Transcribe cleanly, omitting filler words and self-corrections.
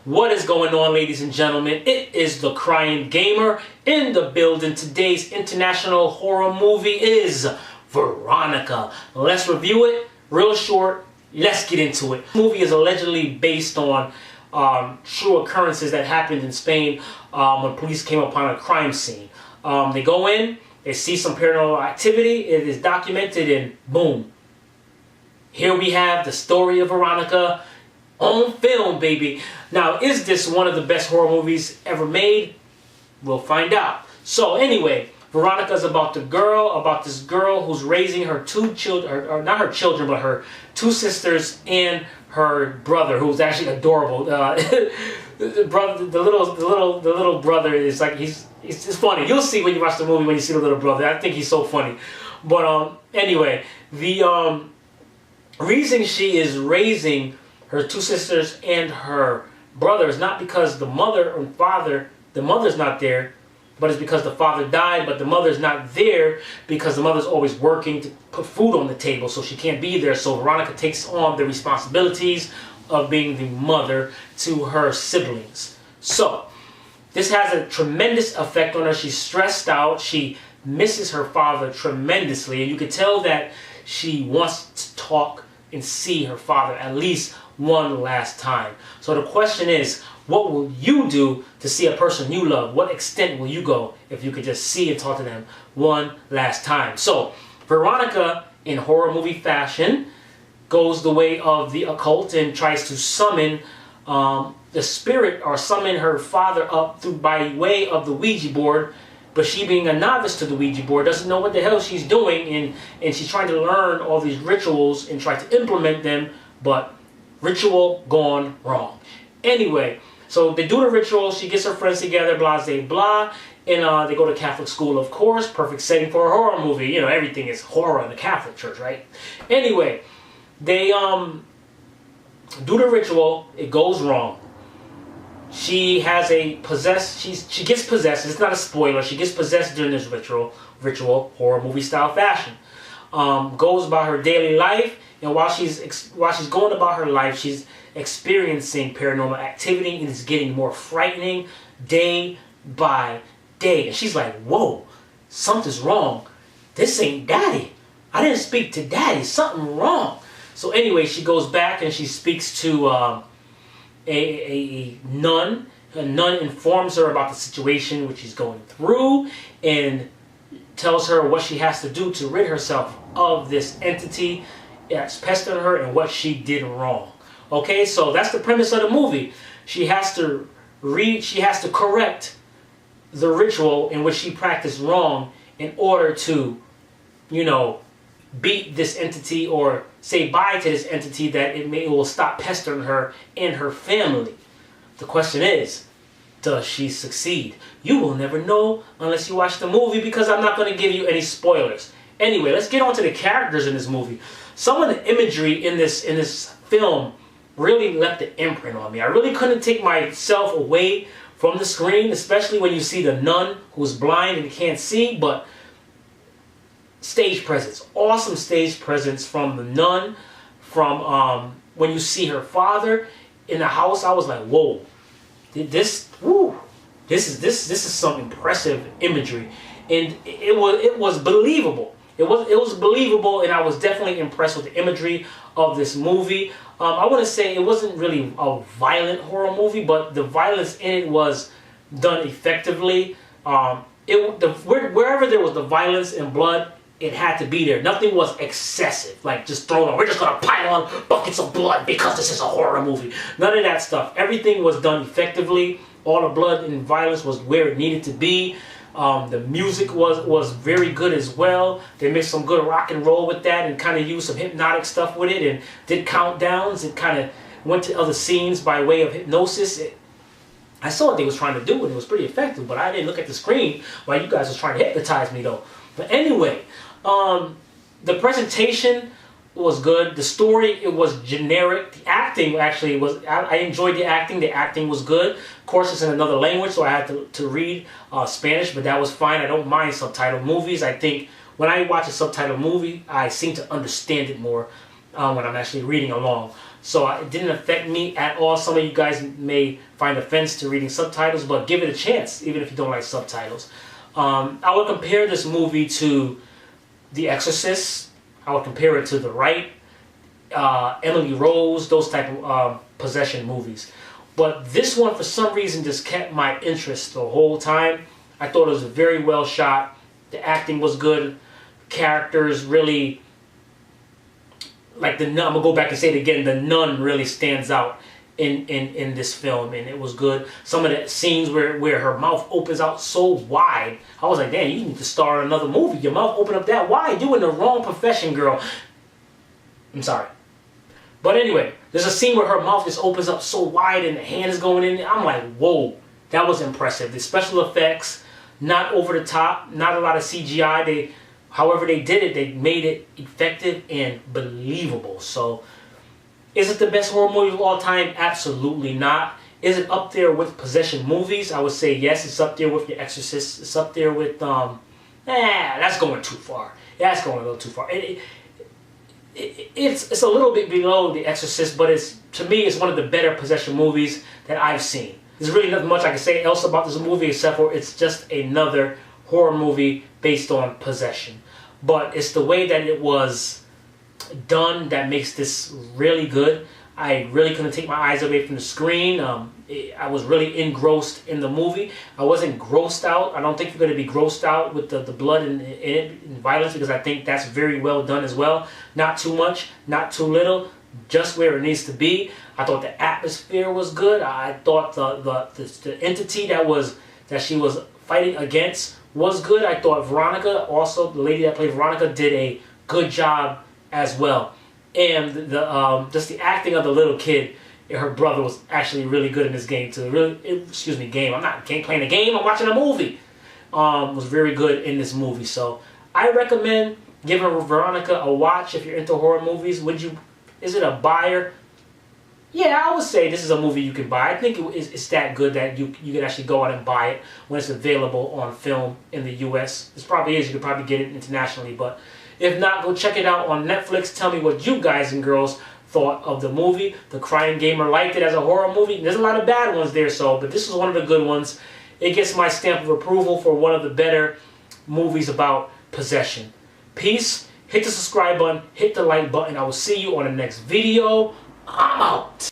What is going on, ladies and gentlemen? It is the Crying Gamer in the building. Today's international horror movie is Veronica. Let's review it real short. Let's get into it. The movie is allegedly based on true occurrences that happened in Spain when police came upon a crime scene. They go in, they see some paranormal activity, it is documented, and boom. Here we have the story of Veronica on film, baby. Now, is this one of the best horror movies ever made? We'll find out. So anyway, Veronica is about this girl who's raising her two children, or not her children, but her two sisters and her brother, who's actually adorable. The little brother is like, it's funny. You'll see when you watch the movie, when you see the little brother. I think he's so funny. But anyway, the reason she is raising her two sisters and her brother is not because the mother's not there, but it's because the father died, but the mother's not there because the mother's always working to put food on the table, so she can't be there. So Veronica takes on the responsibilities of being the mother to her siblings. So this has a tremendous effect on her. She's stressed out. She misses her father tremendously, and you can tell that she wants to talk and see her father at least one last time. So the question is, what will you do to see a person you love? What extent will you go if you could just see and talk to them one last time? So Veronica, in horror movie fashion, goes the way of the occult and tries to summon the spirit, or summon her father up by way of the Ouija board. But she, being a novice to the Ouija board, doesn't know what the hell she's doing, and she's trying to learn all these rituals and try to implement them, but ritual gone wrong. Anyway, so they do the ritual, she gets her friends together, blah, blah, blah, and they go to Catholic school, of course, perfect setting for a horror movie. You know, everything is horror in the Catholic Church, right? Anyway, they do the ritual, it goes wrong. She has she gets possessed. It's not a spoiler. She gets possessed during this ritual, horror movie style fashion. Goes about her daily life, and while she's going about her life, she's experiencing paranormal activity, and it's getting more frightening day by day. And she's like, "Whoa, something's wrong. This ain't Daddy. I didn't speak to Daddy. Something wrong." So anyway, she goes back and she speaks to a nun. A nun informs her about the situation which she's going through and tells her what she has to do to rid herself of this entity that's pestering her and what she did wrong. Okay, so that's the premise of the movie. She has to correct the ritual in which she practiced wrong in order to, you know, beat this entity, or say bye to this entity that it will stop pestering her and her family. The question is, does she succeed? You will never know unless you watch the movie, because I'm not going to give you any spoilers. Anyway, let's get on to the characters in this movie. Some of the imagery in this film really left an imprint on me. I really couldn't take myself away from the screen, especially when you see the nun who's blind and can't see, but stage presence, awesome stage presence from the nun. From when you see her father in the house, I was like, whoa, this is some impressive imagery, and it was believable. It was believable, and I was definitely impressed with the imagery of this movie. I want to say it wasn't really a violent horror movie, but the violence in it was done effectively. Wherever there was the violence and blood, it had to be there. Nothing was excessive, like just thrown on. We're just gonna pile on buckets of blood because this is a horror movie. None of that stuff. Everything was done effectively. All the blood and violence was where it needed to be. The music was very good as well. They mixed some good rock and roll with that, and kind of used some hypnotic stuff with it, and did countdowns, and kind of went to other scenes by way of hypnosis. I saw what they was trying to do, and it was pretty effective, but I didn't look at the screen while you guys was trying to hypnotize me though. But anyway, the presentation was good. The story, it was generic. The acting actually was, I enjoyed the acting. The acting was good. Of course, it's in another language, so I had to read Spanish, but that was fine. I don't mind subtitled movies. I think when I watch a subtitled movie, I seem to understand it more when I'm actually reading along. so it didn't affect me at all. Some of you guys may find offense to reading subtitles, but give it a chance, even if you don't like subtitles. I would compare this movie to The Exorcist. I would compare it to The Rite, Emily Rose, those type of possession movies. But this one, for some reason, just kept my interest the whole time. I thought it was very well shot. The acting was good. Characters really, like the nun, I'm going to go back and say it again, the nun really stands out in this film, and it was good. Some of the scenes where her mouth opens out so wide, I was like, damn, you need to star in another movie. Your mouth open up that wide. You in the wrong profession, girl. I'm sorry. But anyway, there's a scene where her mouth just opens up so wide and the hand is going in. I'm like, whoa, that was impressive. The special effects, not over the top, not a lot of CGI. However they did it, they made it effective and believable. So, is it the best horror movie of all time? Absolutely not. Is it up there with possession movies? I would say yes. It's up there with The Exorcist. It's up there with, that's going too far. That's going a little too far. It's a little bit below The Exorcist, but to me, it's one of the better possession movies that I've seen. There's really nothing much I can say else about this movie except for it's just another horror movie based on possession. But it's the way that it was done that makes this really good. I really couldn't take my eyes away from the screen. I was really engrossed in the movie. I wasn't grossed out. I don't think you're going to be grossed out with the blood and violence, because I think that's very well done as well. Not too much, not too little, just where it needs to be. I thought the atmosphere was good. I thought the entity that she was fighting against was good. I thought Veronica, also the lady that played Veronica, did a good job as well. And just the acting of the little kid, her brother, was actually really good in this game too. Game. I'm not playing a game. I'm watching a movie. Was very good in this movie. So I recommend giving Veronica a watch if you're into horror movies. Is it a buyer? Yeah, I would say this is a movie you can buy. I think it's that good that you can actually go out and buy it when it's available on film in the U.S. It probably is. You could probably get it internationally, but if not, go check it out on Netflix. Tell me what you guys and girls thought of the movie. The Crying Gamer liked it as a horror movie. There's a lot of bad ones there, but this is one of the good ones. It gets my stamp of approval for one of the better movies about possession. Peace. Hit the subscribe button. Hit the like button. I will see you on the next video. I'm out.